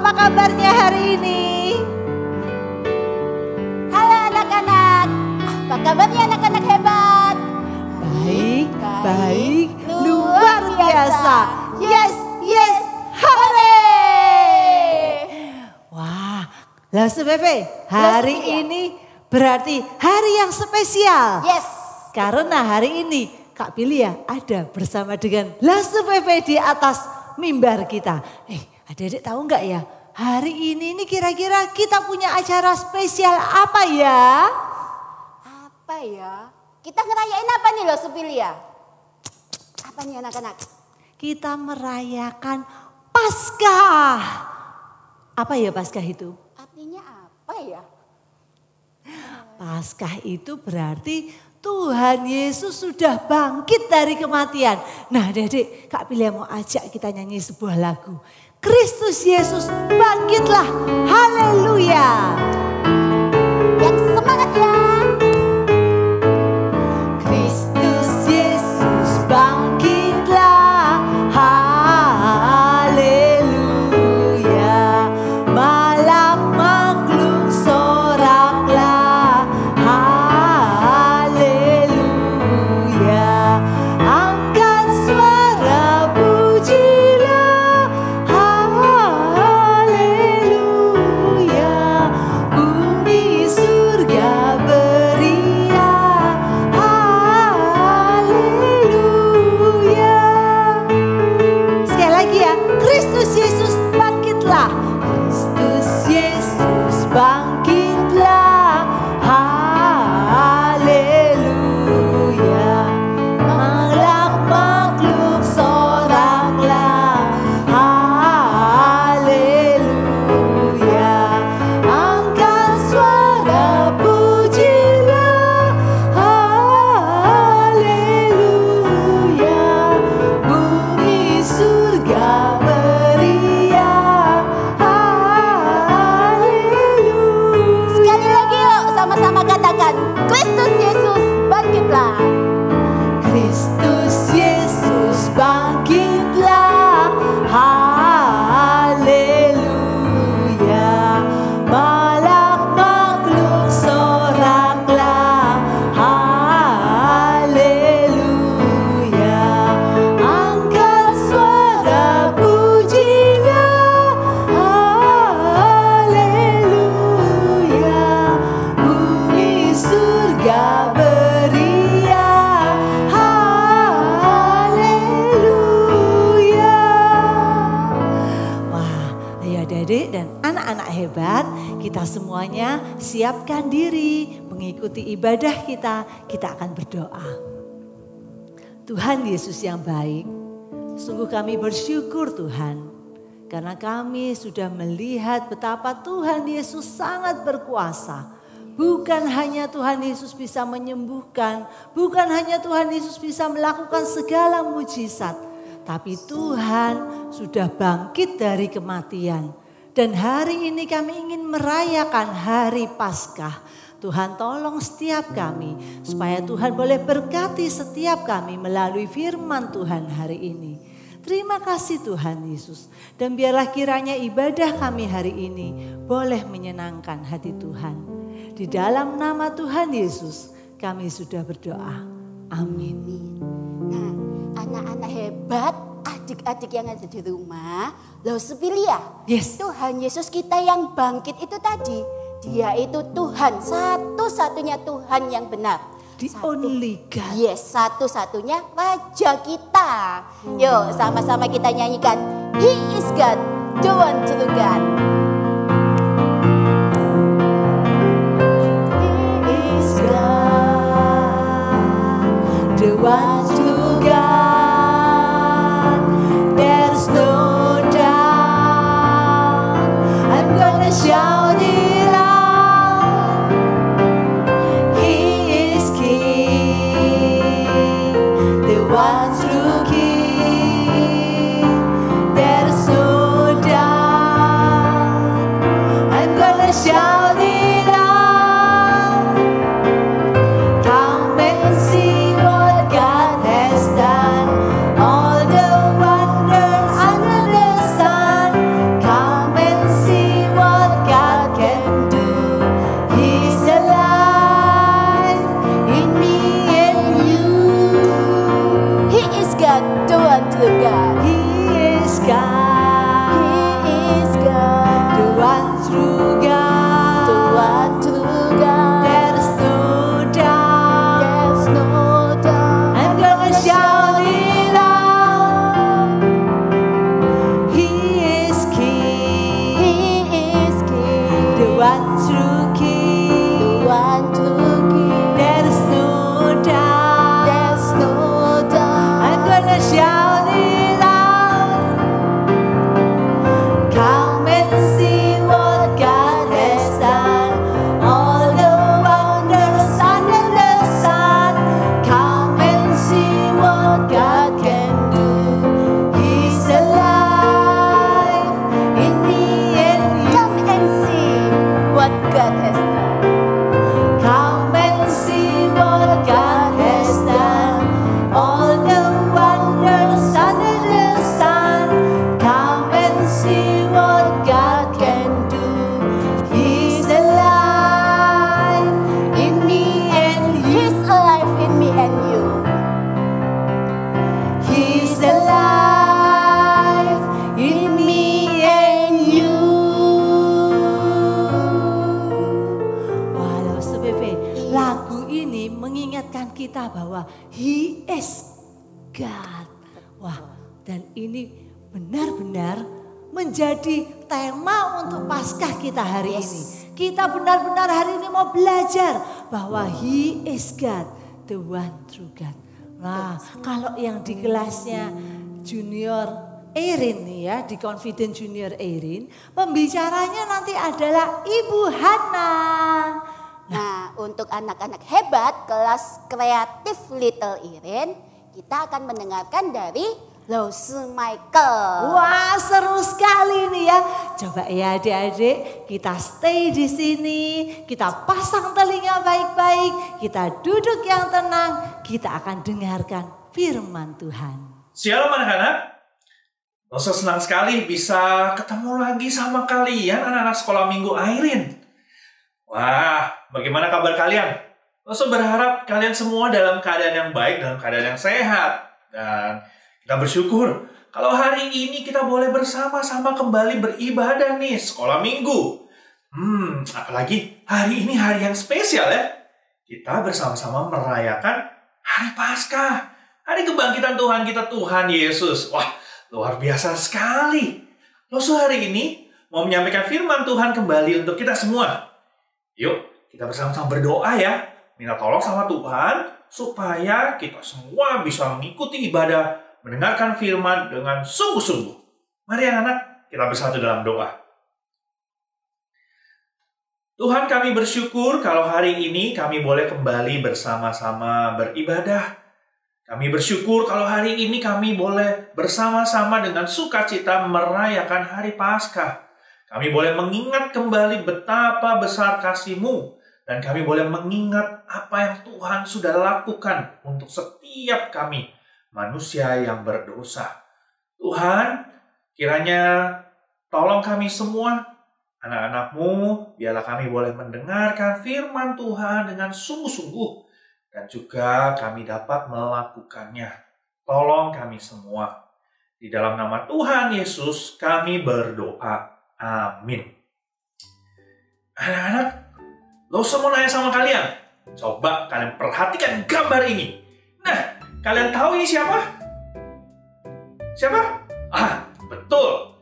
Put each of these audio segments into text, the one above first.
apa kabarnya hari ini? Halo anak-anak, apa kabarnya anak-anak hebat? Baik, baik, luar biasa. Yes, yes, hore! Wah, Lasu Pepe, hari ini berarti hari yang spesial. Yes. Karena hari ini Kak Billy ya ada bersama dengan Lasu Pepe di atas mimbar kita. Adik-adik tahu nggak ya? Hari ini kira-kira kita punya acara spesial apa ya? Apa ya? Kita ngerayain apa nih loh Supilia? Apa nih anak-anak? Kita merayakan Paskah. Apa ya Paskah itu? Artinya apa ya? Paskah itu berarti Tuhan Yesus sudah bangkit dari kematian. Nah adik-adik, Kak Billy mau ajak kita nyanyi sebuah lagu. Kristus Yesus bangkitlah, haleluya. Yang semangat ya. Kristus Yesus bangkitlah, haleluya. Malak makhluk soraklah, haleluya. Angkat suara pujilah, haleluya. Bumi surga beriak, haleluya. Sekali lagi ya, Kristus Yesus bangkitlah. Kristus Yesus bangkitlah, haleluya. Malak makhluk soraklah, haleluya. Angkat suara pujilah, haleluya. Bumi surga beriak, haleluya. Sekali lagi yuk sama-sama katakan Kristus Yesus bangkitlah. Kristus Yesus bangkitlah, haleluya. Malak makhluk soraklah, haleluya. Angkat suara pujilah, haleluya. Bumi surga beriak, haleluya. Wah, ayo adik-adik dan anak-anak hebat, kita semuanya siapkan diri mengikuti ibadah kita. Kita akan berdoa. Tuhan Yesus yang baik, sungguh kami bersyukur Tuhan. Karena kami sudah melihat betapa Tuhan Yesus sangat berkuasa. Bukan hanya Tuhan Yesus bisa menyembuhkan, bukan hanya Tuhan Yesus bisa melakukan segala mujizat. Tapi Tuhan sudah bangkit dari kematian. Dan hari ini kami ingin merayakan hari Paskah. Tuhan tolong setiap kami supaya Tuhan boleh berkati setiap kami melalui firman Tuhan hari ini. Terima kasih Tuhan Yesus. Dan biarlah kiranya ibadah kami hari ini boleh menyenangkan hati Tuhan. Di dalam nama Tuhan Yesus kami sudah berdoa. Amin. Nah, anak-anak hebat, adik-adik yang ada di rumah, loh Supilia. Yes. Tuhan Yesus kita yang bangkit itu tadi, Dia itu Tuhan, satu-satunya Tuhan yang benar. The only God. Yes, satu-satunya Raja kita. Yuk sama-sama kita nyanyikan He is God, the one true God. He is God, the one true God. There's no doubt. I'm gonna shout it out. He is King, the one true King. There's no doubt. God has done. Come and see what God has done. All the wonders under the sun. Come and see what God can do. He's alive in me and you. He's alive in me and you. He's alive in me and you. Walau sebebe, lagu ini mengingatkan kita bahwa He is God. Wah, dan ini benar-benar menjadi tema untuk Paskah kita hari ini. Kita benar-benar hari ini mau belajar bahwa He is God, the one true God. Nah, kalau yang di kelasnya Junior Erin nih ya, di Confident Junior Erin, pembicaranya nanti adalah Ibu Hana. Nah, untuk anak-anak hebat kelas kreatif Little Irin, kita akan mendengarkan dari Lause Michael. Wah, seru sekali nih ya. Coba ya adik-adik, kita stay di sini, kita pasang telinga baik-baik, kita duduk yang tenang, kita akan dengarkan firman Tuhan. Shalom anak-anak. Lose senang sekali bisa ketemu lagi sama kalian anak-anak sekolah minggu Airin. Wah, bagaimana kabar kalian? Lose berharap kalian semua dalam keadaan yang baik, dalam keadaan yang sehat. Dan kita bersyukur kalau hari ini kita boleh bersama-sama kembali beribadah nih sekolah minggu. Apalagi hari ini hari yang spesial ya. Kita bersama-sama merayakan hari Paskah. Hari kebangkitan Tuhan kita, Tuhan Yesus. Wah, luar biasa sekali. Lose hari ini mau menyampaikan firman Tuhan kembali untuk kita semua. Yuk, kita bersama-sama berdoa ya. Minta tolong sama Tuhan supaya kita semua bisa mengikuti ibadah, mendengarkan firman dengan sungguh-sungguh. Mari anak-anak, kita bersatu dalam doa. Tuhan, kami bersyukur kalau hari ini kami boleh kembali bersama-sama beribadah. Kami bersyukur kalau hari ini kami boleh bersama-sama dengan sukacita merayakan hari Paskah. Kami boleh mengingat kembali betapa besar kasih-Mu. Dan kami boleh mengingat apa yang Tuhan sudah lakukan untuk setiap kami, manusia yang berdosa. Tuhan, kiranya tolong kami semua, anak-anak-Mu, biarlah kami boleh mendengarkan firman Tuhan dengan sungguh-sungguh. Dan juga kami dapat melakukannya. Tolong kami semua. Di dalam nama Tuhan Yesus kami berdoa. Amin. Anak-anak, Lose mau nanya sama kalian. Coba kalian perhatikan gambar ini. Nah, kalian tahu ini siapa? Siapa? Betul.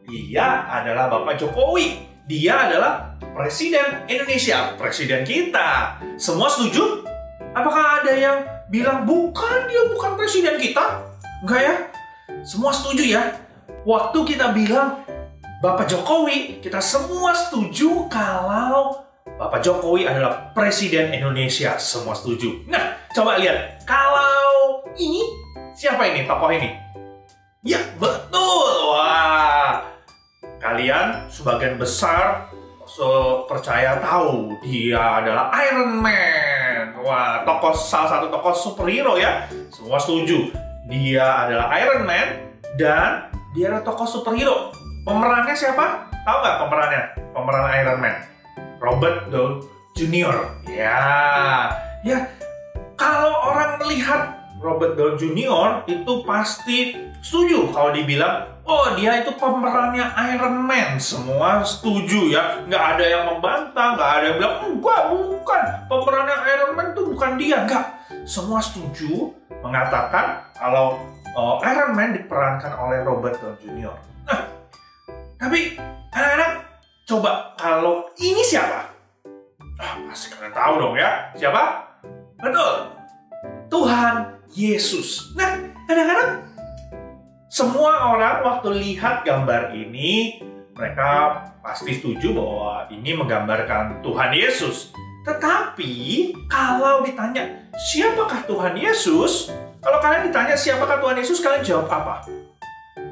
Dia adalah Bapak Jokowi. Dia adalah Presiden Indonesia. Presiden kita. Semua setuju? Apakah ada yang bilang, bukan, dia bukan presiden kita? Enggak ya? Semua setuju ya? Waktu kita bilang Bapak Jokowi, kita semua setuju kalau Bapak Jokowi adalah Presiden Indonesia. Semua setuju. Nah, coba lihat. Kalau ini, siapa ini tokoh ini? Ya, betul. Wah, kalian sebagian besar percaya tahu dia adalah Iron Man. Wah, salah satu tokoh superhero ya. Semua setuju. Dia adalah Iron Man dan dia adalah tokoh superhero. Pemerannya siapa? Tahu nggak pemerannya? Pemeran Iron Man. Robert Downey Jr. Ya. Kalau orang melihat Robert Downey Jr. itu pasti setuju kalau dibilang, oh dia itu pemerannya Iron Man. Semua setuju ya. Nggak ada yang membantah, nggak ada yang bilang, enggak, bukan. Pemerannya Iron Man itu bukan dia. Nggak. Semua setuju mengatakan kalau Iron Man diperankan oleh Robert Downey Jr. Nah, tapi anak-anak, coba kalau ini siapa? Pasti kalian tahu dong ya. Siapa? Betul. Tuhan Yesus. Nah, anak-anak, semua orang waktu lihat gambar ini, mereka pasti setuju bahwa ini menggambarkan Tuhan Yesus. Tetapi, kalau ditanya, siapakah Tuhan Yesus? Kalau kalian ditanya, siapakah Tuhan Yesus? Kalian jawab apa?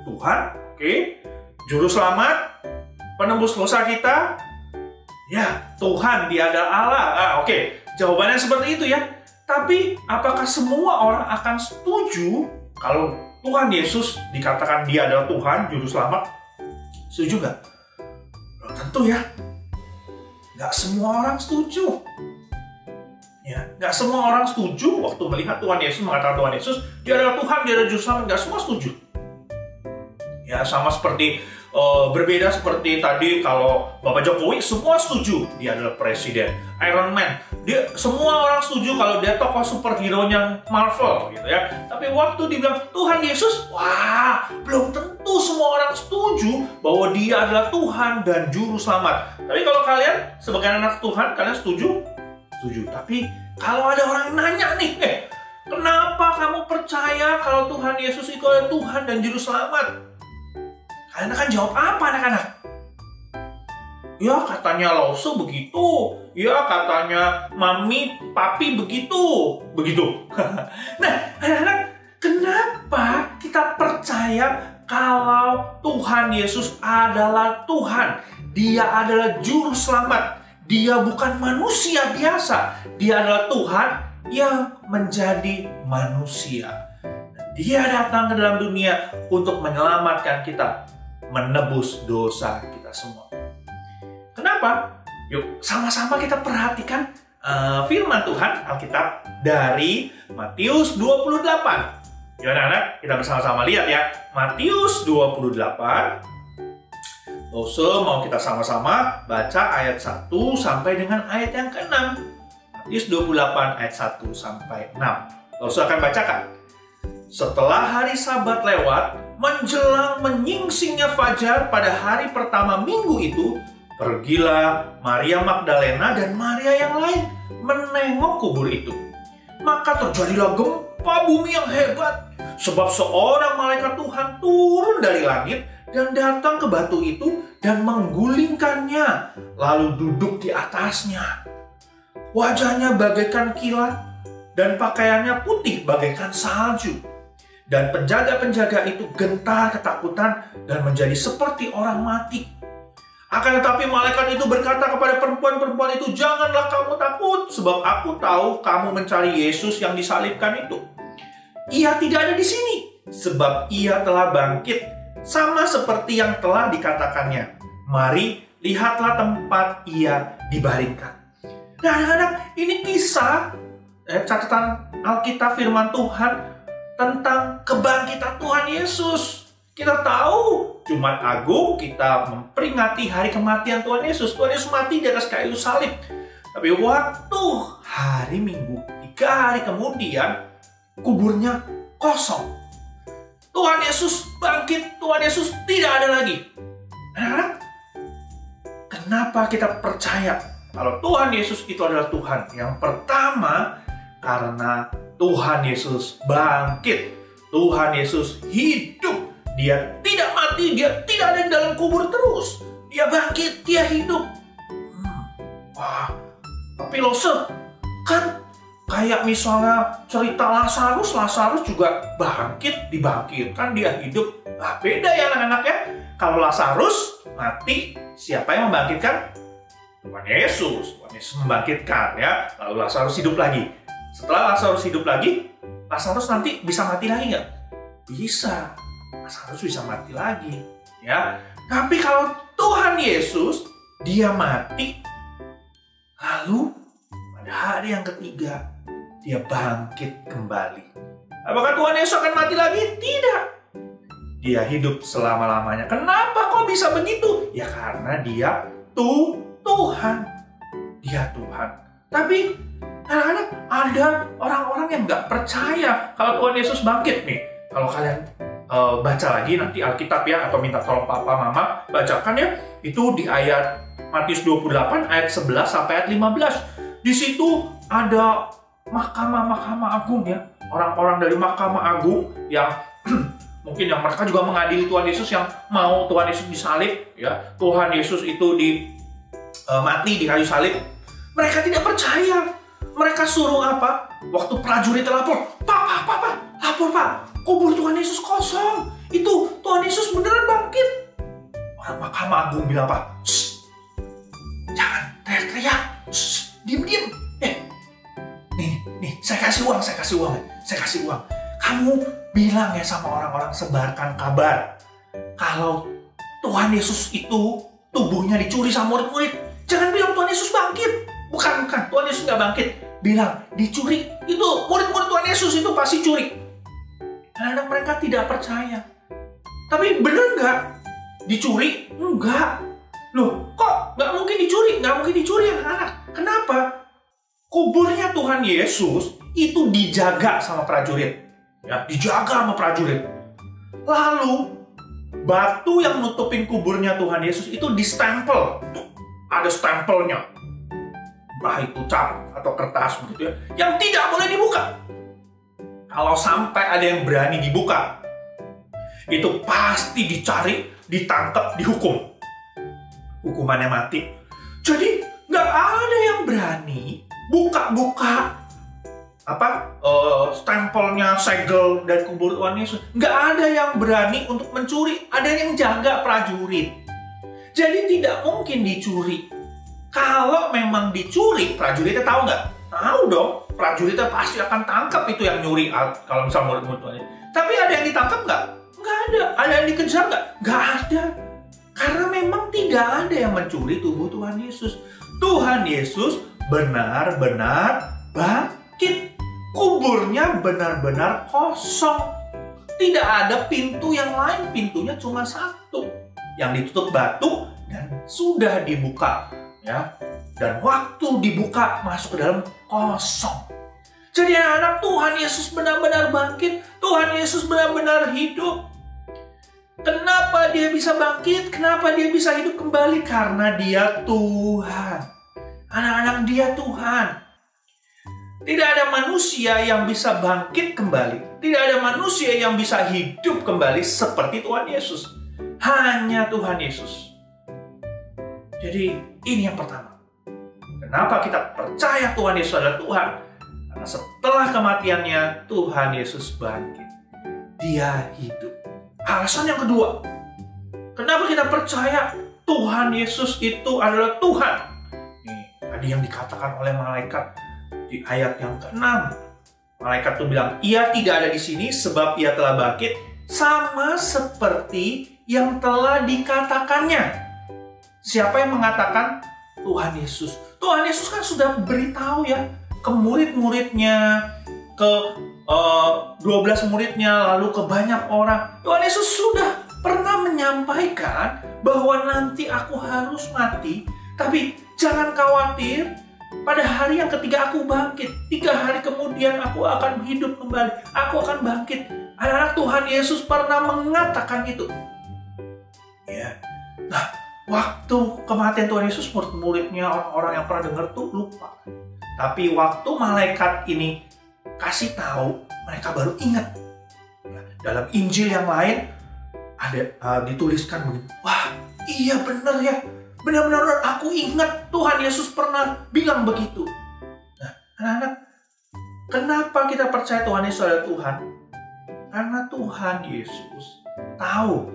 Tuhan, oke. Juru selamat, penembus dosa kita, Ya, Tuhan, Dia adalah Allah. Oke. Jawabannya seperti itu ya. Tapi apakah semua orang akan setuju kalau Tuhan Yesus dikatakan Dia adalah Tuhan, Juru Selamat? Setuju nggak? Belum tentu ya. Nggak semua orang setuju. Ya, nggak semua orang setuju waktu melihat Tuhan Yesus, mengatakan Tuhan Yesus, Dia adalah Tuhan, Dia adalah Juru Selamat. Nggak semua setuju. Ya, sama seperti berbeda seperti tadi kalau Bapak Jokowi semua setuju Dia adalah presiden. Iron Man, semua orang setuju kalau dia tokoh superhero-nya Marvel gitu ya. Tapi waktu dibilang Tuhan Yesus, wah, belum tentu semua orang setuju bahwa Dia adalah Tuhan dan Juru Selamat. Tapi kalau kalian sebagai anak Tuhan, kalian setuju? Setuju. Tapi kalau ada orang nanya nih, kenapa kamu percaya kalau Tuhan Yesus itu adalah Tuhan dan Juru Selamat? Kalian akan jawab apa, anak-anak? Ya, katanya Lause begitu. Ya, katanya Mami, Papi begitu. Begitu. Nah, anak-anak, kenapa kita percaya kalau Tuhan Yesus adalah Tuhan? Dia adalah Juru Selamat. Dia bukan manusia biasa. Dia adalah Tuhan yang menjadi manusia. Dia datang ke dalam dunia untuk menyelamatkan kita, menebus dosa kita semua. Kenapa? Yuk sama-sama kita perhatikan firman Tuhan Alkitab dari Matius 28. Gimana anak? Kita bersama-sama lihat ya. Matius 28. Lause mau kita sama-sama baca ayat 1 sampai dengan ayat yang ke-6. Matius 28 ayat 1 sampai 6. Lause akan bacakan. Setelah hari Sabat lewat, menjelang menyingsingnya fajar pada hari pertama minggu itu, pergilah Maria Magdalena dan Maria yang lain menengok kubur itu. Maka terjadilah gempa bumi yang hebat, sebab seorang malaikat Tuhan turun dari langit dan datang ke batu itu dan menggulingkannya, lalu duduk di atasnya. Wajahnya bagaikan kilat dan pakaiannya putih bagaikan salju. Dan penjaga-penjaga itu gentar ketakutan dan menjadi seperti orang mati. Akan tetapi malaikat itu berkata kepada perempuan-perempuan itu, "Janganlah kamu takut, sebab aku tahu kamu mencari Yesus yang disalibkan itu. Ia tidak ada di sini, sebab ia telah bangkit, sama seperti yang telah dikatakannya. Mari, lihatlah tempat ia dibaringkan." Nah, anak-anak, ini kisah catatan Alkitab firman Tuhan tentang kebangkitan Tuhan Yesus. Kita tahu Jumat Agung kita memperingati hari kematian Tuhan Yesus. Tuhan Yesus mati di atas kayu salib. Tapi waktu hari Minggu, 3 hari kemudian, kuburnya kosong. Tuhan Yesus bangkit, Tuhan Yesus tidak ada lagi. Anak-anak, kenapa kita percaya kalau Tuhan Yesus itu adalah Tuhan? Yang pertama, karena Tuhan Yesus bangkit. Tuhan Yesus hidup. Dia tidak mati, Dia tidak ada di dalam kubur terus. Dia bangkit, Dia hidup. Wah, tapi Lause, kan kayak misalnya cerita Lazarus juga bangkit, dibangkitkan, dia hidup. Nah, beda ya anak-anak ya. Kalau Lazarus mati, siapa yang membangkitkan? Tuhan Yesus. Tuhan Yesus membangkitkan ya. Lalu Lazarus hidup lagi. Setelah Lazarus hidup lagi, Lazarus nanti bisa mati lagi nggak? Bisa. Lazarus bisa mati lagi. Ya. Tapi kalau Tuhan Yesus, Dia mati, lalu pada hari yang ketiga, Dia bangkit kembali. Apakah Tuhan Yesus akan mati lagi? Tidak. Dia hidup selama-lamanya. Kenapa kok bisa begitu? Ya karena Dia Tuhan. Dia Tuhan. Tapi anak-anak, ada orang-orang yang nggak percaya kalau Tuhan Yesus bangkit nih. Kalau kalian baca lagi nanti Alkitab ya, atau minta tolong Papa Mama bacakan ya. Itu di ayat Matius 28 ayat 11 sampai ayat 15. Di situ ada Mahkamah Agung ya. Orang-orang dari Mahkamah Agung yang mungkin yang mereka juga mengadili Tuhan Yesus, yang mau Tuhan Yesus disalib ya. Tuhan Yesus itu mati di kayu salib. Mereka tidak percaya. Mereka suruh apa? Waktu prajurit lapor, Pak, lapor Pak, kubur Tuhan Yesus kosong. Itu Tuhan Yesus beneran bangkit. Orang Mahkamah Agung bilang apa? saya kasih uang. Kamu bilang ya sama orang-orang, sebarkan kabar kalau Tuhan Yesus itu tubuhnya dicuri sama murid-murid. Jangan bilang Tuhan Yesus bangkit. Bukan, Tuhan Yesus nggak bangkit. Bilang dicuri. Itu murid-murid Tuhan Yesus itu pasti curi. Anak-anak mereka tidak percaya. Tapi benar nggak? Dicuri? Enggak. Loh, kok nggak mungkin dicuri? Nggak mungkin dicuri anak-anak. Kenapa? Kuburnya Tuhan Yesus itu dijaga sama prajurit. Ya, dijaga sama prajurit. Lalu, batu yang nutupin kuburnya Tuhan Yesus itu distempel. Ada stempelnya. Entah itu cap atau kertas begitu ya. Yang tidak boleh dibuka. Kalau sampai ada yang berani dibuka, itu pasti dicari, ditangkap, dihukum. Hukumannya mati. Jadi nggak ada yang berani buka-buka stempelnya, segel dan kubur Tuhan Yesus. Nggak ada yang berani untuk mencuri. Ada yang jaga prajurit. Jadi tidak mungkin dicuri. Kalau memang dicuri, prajuritnya tahu nggak? Tahu dong. Prajuritnya pasti akan tangkap itu yang nyuri. Kalau misalnya murid-murid Tuhan Yesus. Tapi ada yang ditangkap nggak? Nggak ada. Ada yang dikejar nggak? Nggak ada. Karena memang tidak ada yang mencuri tubuh Tuhan Yesus. Tuhan Yesus benar-benar bangkit. Kuburnya benar-benar kosong. Tidak ada pintu yang lain. Pintunya cuma satu. Yang ditutup batu dan sudah dibuka. Ya. Dan waktu dibuka masuk ke dalam kosong. Jadi anak-anak, Tuhan Yesus benar-benar bangkit. Tuhan Yesus benar-benar hidup. Kenapa dia bisa bangkit? Kenapa dia bisa hidup kembali? Karena dia Tuhan. Anak-anak, dia Tuhan. Tidak ada manusia yang bisa bangkit kembali. Tidak ada manusia yang bisa hidup kembali seperti Tuhan Yesus. Hanya Tuhan Yesus. Jadi ini yang pertama. Kenapa kita percaya Tuhan Yesus adalah Tuhan? Karena setelah kematiannya, Tuhan Yesus bangkit. Dia hidup. Alasan yang kedua, kenapa kita percaya Tuhan Yesus itu adalah Tuhan? Nih, tadi yang dikatakan oleh malaikat di ayat yang ke-6. Malaikat itu bilang, ia tidak ada di sini sebab ia telah bangkit, sama seperti yang telah dikatakannya. Siapa yang mengatakan? Tuhan Yesus. Tuhan Yesus kan sudah beritahu ya ke murid-muridnya, ke 12 muridnya, lalu ke banyak orang. Tuhan Yesus sudah pernah menyampaikan bahwa nanti aku harus mati, tapi jangan khawatir, pada hari yang ketiga aku bangkit. 3 hari kemudian aku akan hidup kembali. Aku akan bangkit. Anak-anak, Tuhan Yesus pernah mengatakan itu. Ya. Nah, waktu kematian Tuhan Yesus, murid-muridnya, orang-orang yang pernah dengar tuh lupa. Tapi waktu malaikat ini kasih tahu, mereka baru ingat. Ya, dalam Injil yang lain ada dituliskan begini. Wah, iya benar ya. Benar-benar aku ingat Tuhan Yesus pernah bilang begitu. Nah, anak-anak, kenapa kita percaya Tuhan Yesus adalah Tuhan? Karena Tuhan Yesus tahu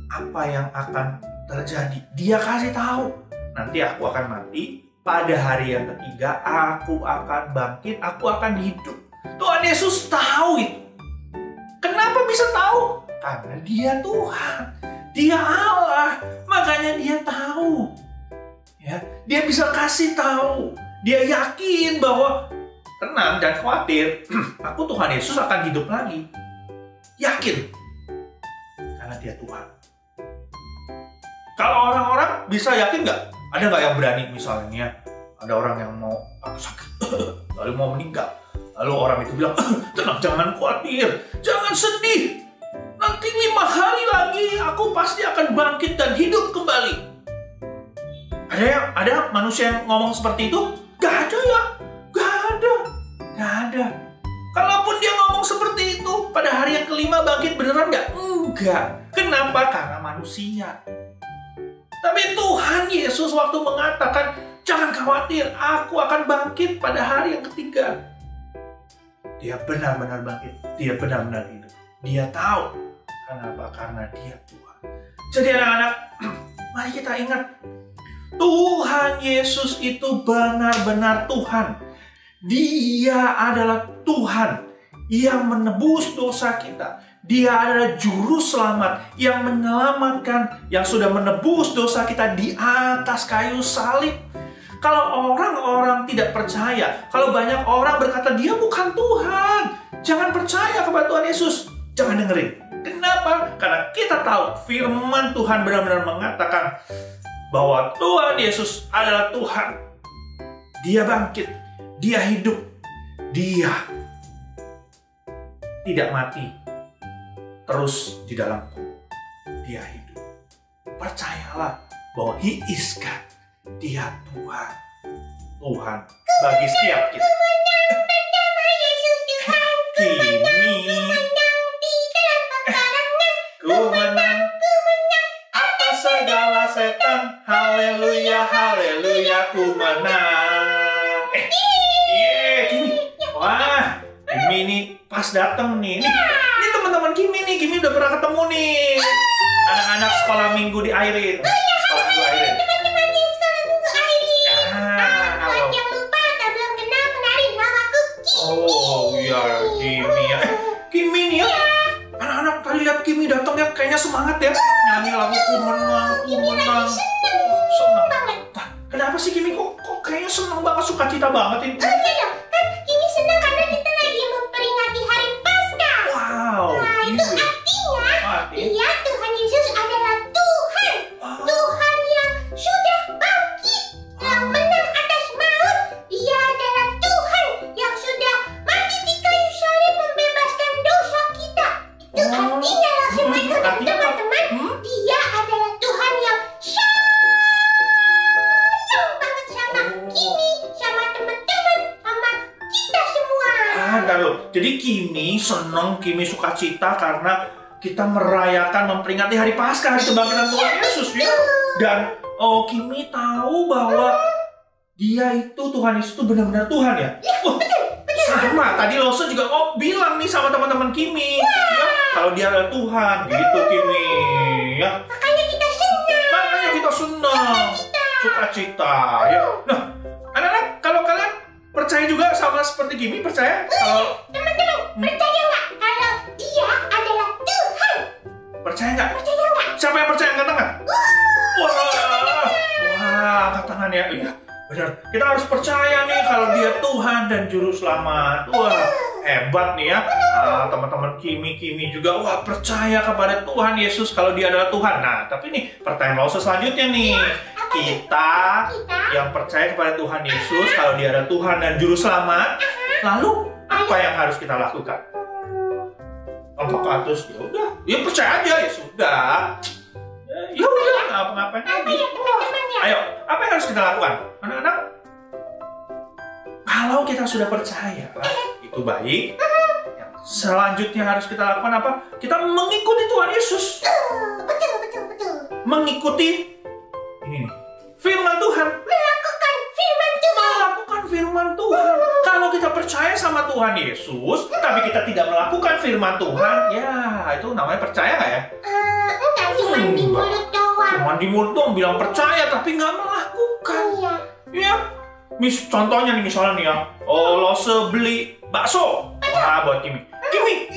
apa yang akan terjadi. Dia kasih tahu, nanti aku akan mati, pada hari yang ketiga aku akan bangkit, aku akan hidup. Tuhan Yesus tahu itu. Kenapa bisa tahu? Karena dia Tuhan. Dia Allah, makanya dia tahu. Ya, dia bisa kasih tahu. Dia yakin bahwa tenang dan khawatir, aku Tuhan Yesus akan hidup lagi. Yakin. Karena dia Tuhan. Kalau orang-orang bisa yakin nggak? Ada nggak yang berani misalnya? Ada orang yang mau sakit, lalu mau meninggal. Lalu orang itu bilang, tenang, jangan khawatir, jangan sedih. Nanti 5 hari lagi aku pasti akan bangkit dan hidup kembali. Ada manusia yang ngomong seperti itu? Gak ada ya, gak ada. Kalaupun dia ngomong seperti itu, pada hari yang kelima bangkit beneran gak? Enggak. Kenapa? Karena manusia. Tapi Tuhan Yesus waktu mengatakan, jangan khawatir, aku akan bangkit pada hari yang ketiga. Dia benar-benar bangkit, dia benar-benar hidup. Dia tahu. Kenapa? Karena dia Tuhan. Jadi anak-anak, mari kita ingat, Tuhan Yesus itu benar-benar Tuhan. Dia adalah Tuhan yang menebus dosa kita. Dia adalah juru selamat yang menyelamatkan, yang sudah menebus dosa kita di atas kayu salib. Kalau orang-orang tidak percaya, kalau banyak orang berkata dia bukan Tuhan, jangan percaya kepada Tuhan Yesus. Jangan dengerin. Kenapa? Karena kita tahu firman Tuhan benar-benar mengatakan bahwa Tuhan Yesus adalah Tuhan. Dia bangkit, dia hidup, dia tidak mati, terus di dalamku, dia hidup. Percayalah bahwa He is God, dia Tuhan. Tuhan bagi setiap kita. Ku menang atas segala setan. Haleluya, haleluya, ku menang. Kimi. Wah, Kimi ini pas dateng nih. Ini teman-teman Kimi nih. Kimi udah pernah ketemu nih. Anak-anak sekolah minggu di Airin. Sekolah minggu Airin. Teman-teman di sekolah minggu Airin. Buat yang lupa atau belum kenal, kenalin namaku Kimi. Oh iya, Kimi ya. Kimi nih ya. Anak-anak tadi lihat Kimi datang ya, kayaknya semangat ya. Nyanyi lagu ku menang, ku menang. Senang banget. Kenapa sih Kimi kok kayaknya senang banget, sukacita banget ini? Oh iya dong, kan Kimi senang karena kita lagi memperingati hari Paskah. Wow. Nah itu artinya dia Tuhan Yesus adalah Tuhan. Tuhan yang sudah bangkit, yang menang atas maut. Dia adalah Tuhan yang sudah mati di kayu salib membebaskan dosa kita. Itu artinya loh semuanya dan teman-teman, dia adalah Tuhan yang sayang banget sama Kimi, sama teman-teman, sama kita semua. Ntar loh. Jadi Kimi senang, Kimi sukacita karena kita merayakan, memperingati hari Paskah, hari kebangkitan Tuhan Yesus ya. Dan Kimi tahu bahwa dia itu, Tuhan Yesus itu benar-benar Tuhan ya. Sama, tadi Lose juga bilang nih sama teman-teman Kimi ya, kalau dia adalah Tuhan gitu Kimi ya. Makanya kita senang. Sukacita ya. Nah, anak-anak, kalau kalian percaya juga sama seperti Kimi, percaya kalau Teman-teman, percaya nggak kalau dia adalah Tuhan? percaya nggak? Percaya nggak? Siapa yang percaya angkat tangan? Wah, angkat tangan ya. Iya, benar. Kita harus percaya nih kalau dia Tuhan dan Juru Selamat. Wah, hebat nih ya. Teman-teman Kimi juga wah percaya kepada Tuhan Yesus kalau dia adalah Tuhan. Nah, tapi nih pertanyaan Lose selanjutnya nih. Kita yang percaya kepada Tuhan Yesus kalau dia adalah Tuhan dan Juru Selamat, lalu apa yang harus kita lakukan? Apakah terus ya percaya aja ya sudah. Ya udah, ngapa-ngapain lagi. Ayo, apa yang harus kita lakukan? Anak-anak, kalau kita sudah percaya, itu baik. Selanjutnya harus kita lakukan apa? Kita mengikuti Tuhan Yesus. Betul. Mengikuti ini nih, firman Tuhan. Melakukan firman Tuhan. Kalau kita percaya sama Tuhan Yesus, tapi kita tidak melakukan firman Tuhan, ya itu namanya percaya nggak ya? Enggak, cuma di mulut doang. Cuma di mulut doang bilang percaya, tapi nggak melakukan. Iya. Ya, contohnya nih misalnya nih ya, Lose beli bakso. Wah, buat Kimi,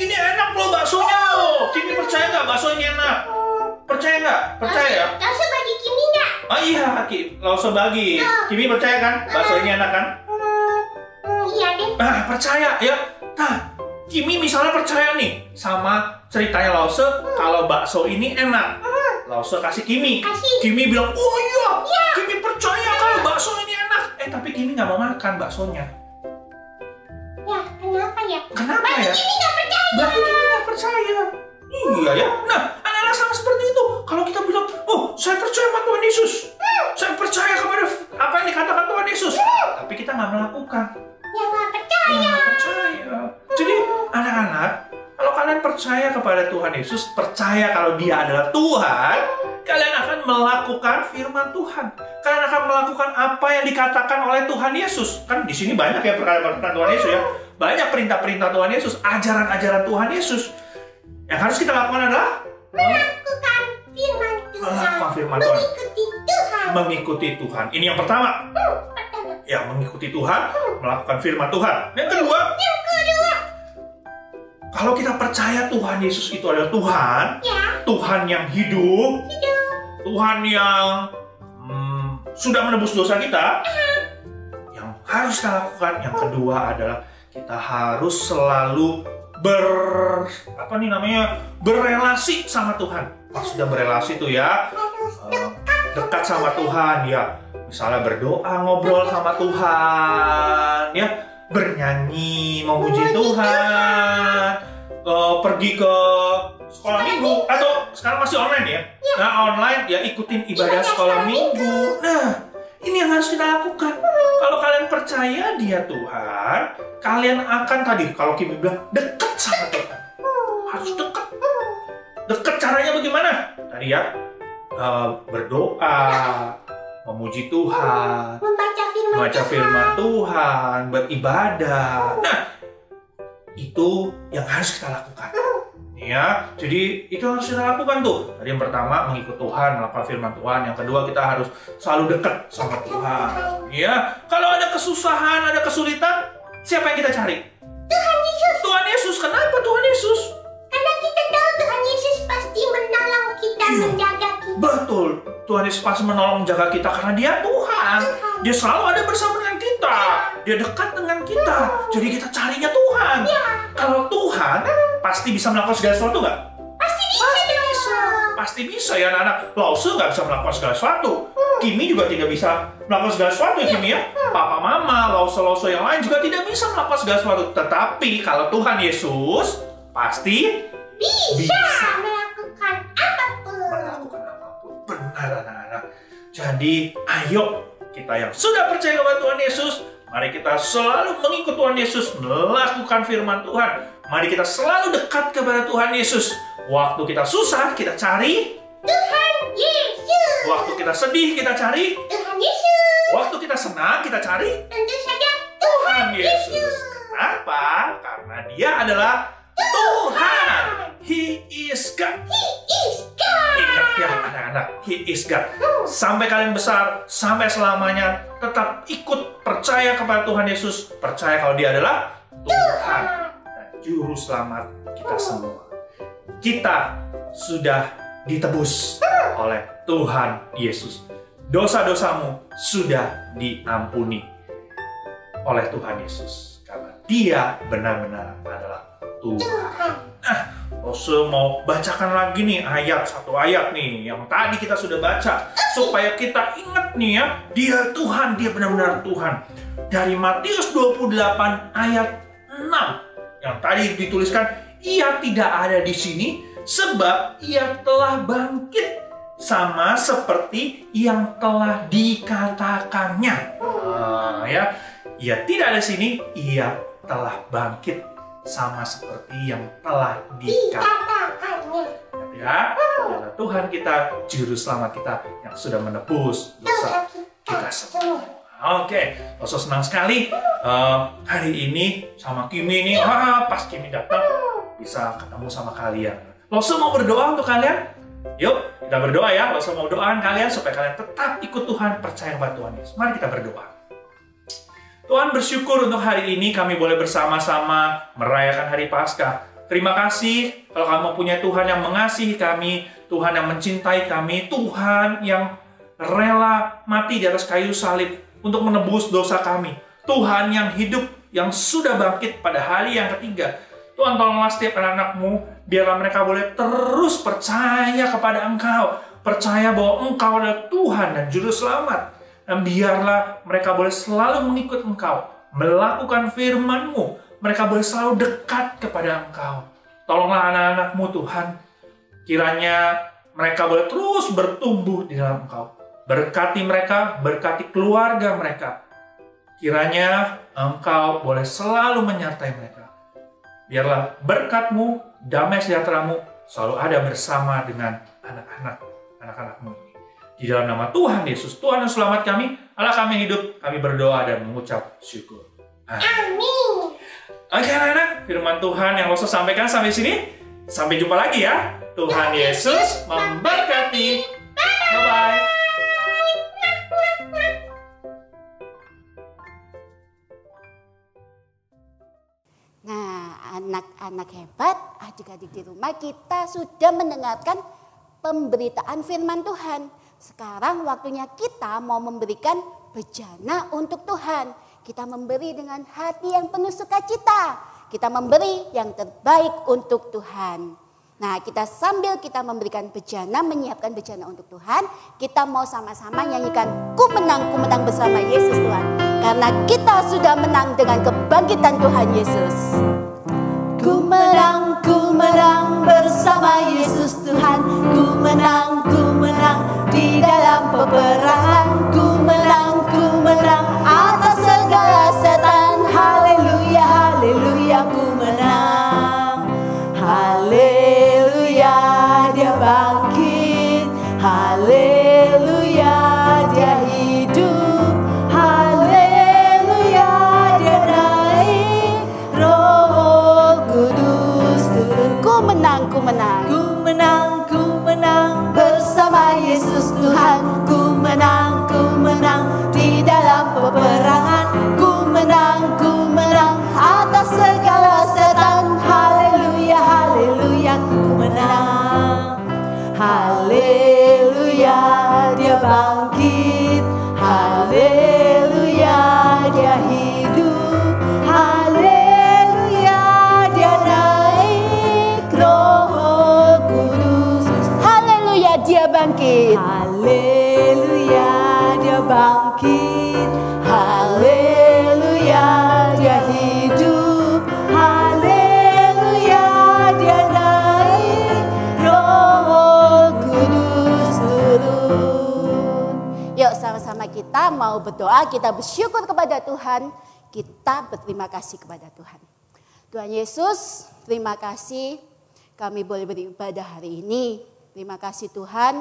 ini enak loh baksonya loh. Kimi percaya nggak baksonya enak? Percaya nggak? Percaya ya? Lose bagi Kimi nggak? Oh iya, Lose bagi. Kimi percaya kan? Baksonya enak kan? Iya deh. Percaya ya. Nah, Kimi misalnya percaya nih sama ceritanya Lose kalau bakso ini enak. Lose kasih Kimi. Kimi bilang, oh iya. Kimi percaya kalau bakso ini enak. Tapi Kimi nggak mau makan baksonya. Ya, kenapa ya? Kenapa ya? Kimi nggak percaya. Berarti Kimi nggak percaya. Iya ya. Nah, anak-anak sama seperti itu. Kalau kita bilang, oh saya percaya sama Tuhan Yesus. Saya percaya kepada apa yang dikatakan Tuhan Yesus. Tapi kita nggak melakukan. Ya nggak percaya. Nggak percaya. Jadi anak-anak, kalau kalian percaya kepada Tuhan Yesus, percaya kalau Dia adalah Tuhan, kalian akan melakukan firman Tuhan. Kalian akan melakukan apa yang dikatakan oleh Tuhan Yesus. Kan di sini banyak ya perkataan Tuhan Yesus ya. Banyak perintah-perintah Tuhan Yesus, ajaran-ajaran Tuhan Yesus. Yang harus kita lakukan adalah melakukan firman Tuhan. Melakukan firman Tuhan. Mengikuti Tuhan. Mengikuti Tuhan. Ini yang pertama. Ya, mengikuti Tuhan, melakukan firman Tuhan. Yang kedua, kalau kita percaya Tuhan Yesus itu adalah Tuhan, Tuhan yang hidup, Tuhan yang sudah menebus dosa kita, yang harus kita lakukan, yang kedua adalah kita harus selalu berrelasi sama Tuhan. Sudah berrelasi itu ya, dekat sama Tuhan ya. Misalnya berdoa, ngobrol sama Tuhan, ya, bernyanyi, memuji Tuhan, pergi ke sekolah minggu, atau sekarang masih online ya. Nah, online ya, ikutin ibadah sekolah minggu. Nah, ini yang harus kita lakukan. Kalau kalian percaya Dia Tuhan, kalian akan tadi, kalau Kimi bilang, dekat sama Tuhan. Harus dekat. Dekat caranya bagaimana? Tadi ya, berdoa, memuji Tuhan, membaca firman Tuhan, beribadah. Nah, itu yang harus kita lakukan. Ya, jadi itu harus kita lakukan tuh. Tadi yang pertama mengikut Tuhan, melakukan firman Tuhan. Yang kedua kita harus selalu dekat sama Tuhan. Ya, kalau ada kesusahan, ada kesulitan, siapa yang kita cari? Tuhan Yesus. Tuhan Yesus. Kenapa Tuhan Yesus? Karena kita tahu Tuhan Yesus pasti menolong kita, menjaga kita. Betul. Tuhan Yesus pasti menolong menjaga kita karena Dia Tuhan. Dia selalu ada bersama dengan kita. Dia dekat dengan kita. Jadi kita carinya Tuhan. Kalau Tuhan pasti bisa melakukan segala sesuatu nggak? Pasti bisa. Pasti bisa ya anak-anak. Lause nggak bisa melakukan segala sesuatu. Kimi juga tidak bisa melakukan segala sesuatu ya Kimi ya. Papa, mama, lause-lause yang lain juga tidak bisa melakukan segala sesuatu. Tetapi kalau Tuhan Yesus pasti bisa melakukan apapun. Benar anak-anak. Jadi ayo kita yang sudah percaya kepada Tuhan Yesus, mari kita selalu mengikut Tuhan Yesus, melakukan firman Tuhan. Mari kita selalu dekat kepada Tuhan Yesus. Waktu kita susah, kita cari Tuhan Yesus. Waktu kita sedih, kita cari Tuhan Yesus. Waktu kita senang, kita cari Tentu saja Tuhan Yesus. Kenapa? Karena Dia adalah Tuhan. He is God. He is God. Ingat ya anak-anak, He is God. Sampai kalian besar, sampai selamanya, tetap ikut percaya kepada Tuhan Yesus. Percaya kalau Dia adalah Tuhan dan Juru Selamat kita semua. Kita sudah ditebus oleh Tuhan Yesus. Dosa-dosamu sudah diampuni oleh Tuhan Yesus. Karena Dia benar-benar adalah Tuhan. Nah, Lause mau bacakan lagi nih satu ayat nih yang tadi kita sudah baca supaya kita ingat nih ya, Dia Tuhan, Dia benar-benar Tuhan. Dari Matius 28 ayat 6 yang tadi dituliskan, Ia tidak ada di sini sebab Ia telah bangkit sama seperti yang telah dikatakannya. Ya, Ia tidak ada di sini, Ia telah bangkit sama seperti yang telah dikatakannya. Ya, adalah Tuhan kita, Juru Selamat kita yang sudah menebus dosa kita semua. Oke, Lause senang sekali hari ini sama Kimi nih. Pas Kimi datang bisa ketemu sama kalian. Lause mau berdoa untuk kalian. Yuk, kita berdoa ya. Lause mau doakan kalian supaya kalian tetap ikut Tuhan, percaya kepada Tuhan Yesus. Mari kita berdoa. Tuhan, bersyukur untuk hari ini kami boleh bersama-sama merayakan hari Paskah. Terima kasih kalau kamu punya Tuhan yang mengasihi kami, Tuhan yang mencintai kami, Tuhan yang rela mati di atas kayu salib untuk menebus dosa kami. Tuhan yang hidup, yang sudah bangkit pada hari yang ketiga. Tuhan, tolonglah setiap anak-anak-Mu, biarlah mereka boleh terus percaya kepada Engkau, percaya bahwa Engkau adalah Tuhan dan Juru Selamat. Dan biarlah mereka boleh selalu mengikut Engkau, melakukan firman-Mu. Mereka boleh selalu dekat kepada Engkau. Tolonglah anak-anak-Mu Tuhan. Kiranya mereka boleh terus bertumbuh di dalam Engkau. Berkati mereka, berkati keluarga mereka. Kiranya Engkau boleh selalu menyertai mereka. Biarlah berkat-Mu, damai sejahtera-Mu selalu ada bersama dengan anak-anak-Mu ini. Di dalam nama Tuhan Yesus, Tuhan dan Selamat kami, Allah kami hidup, kami berdoa dan mengucap syukur. Amin. Oke anak-anak, firman Tuhan yang Lause sampaikan sampai sini. Sampai jumpa lagi ya. Tuhan Yesus memberkati. Bye-bye. Anak-anak hebat, adik-adik di rumah, kita sudah mendengarkan pemberitaan firman Tuhan. Sekarang waktunya kita mau memberikan bejana untuk Tuhan. Kita memberi dengan hati yang penuh sukacita. Kita memberi yang terbaik untuk Tuhan. Nah, sambil kita memberikan bejana, menyiapkan bejana untuk Tuhan, kita mau sama-sama nyanyikan ku menang bersama Yesus Tuhan. Karena kita sudah menang dengan kebangkitan Tuhan Yesus. Ku menang bersama Yesus Tuhan. Ku menang di dalam peperangan. Ku menang atas segala setan. Haleluya, haleluya, ku menang. Haleluya, dia bangkit. Haleluya, dia hidup. Haleluya, dia naik. Roh Kudus turun. Ku menang. Ku menang bersama Yesus Tuhan. Ku menang di dalam peperangan. Ku menang atas segala setan. Haleluya, haleluya, ku menang. Haleluya, dia bangkit. Haleluya, dia hidup. Haleluya, dia naik. Roh Kudus. Haleluya, dia bangkit. Haleluya, dia bangkit. Haleluya, dia hidup. Haleluya, dia naik. Roh Kudus turun. Yuk sama-sama kita mau berdoa, kita bersyukur kepada Tuhan. Kita berterima kasih kepada Tuhan. Tuhan Yesus, terima kasih kami boleh beribadah hari ini. Terima kasih Tuhan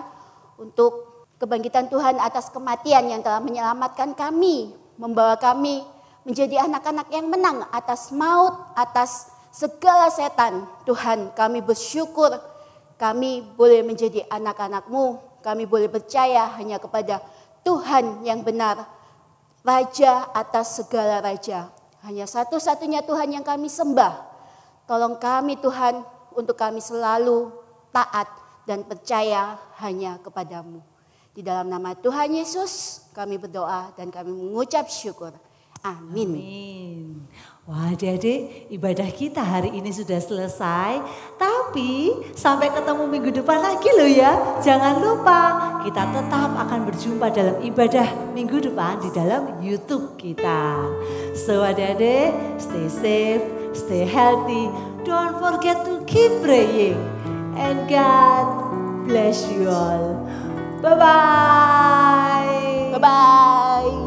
untuk kebangkitan Tuhan atas kematian yang telah menyelamatkan kami. Membawa kami menjadi anak-anak yang menang atas maut, atas segala setan. Tuhan, kami bersyukur kami boleh menjadi anak-anak-Mu. Kami boleh percaya hanya kepada Tuhan yang benar. Raja atas segala raja. Hanya satu-satunya Tuhan yang kami sembah. Tolong kami Tuhan untuk kami selalu taat dan percaya hanya kepadamu. Di dalam nama Tuhan Yesus kami berdoa dan kami mengucap syukur. Amin. Amin. Wah, adik-adik, ibadah kita hari ini sudah selesai. Tapi sampai ketemu minggu depan lagi loh ya. Jangan lupa kita tetap akan berjumpa dalam ibadah minggu depan di dalam YouTube kita. So adik-adik, stay safe, stay healthy. Don't forget to keep praying. And God bless you all. Bye-bye. Bye-bye.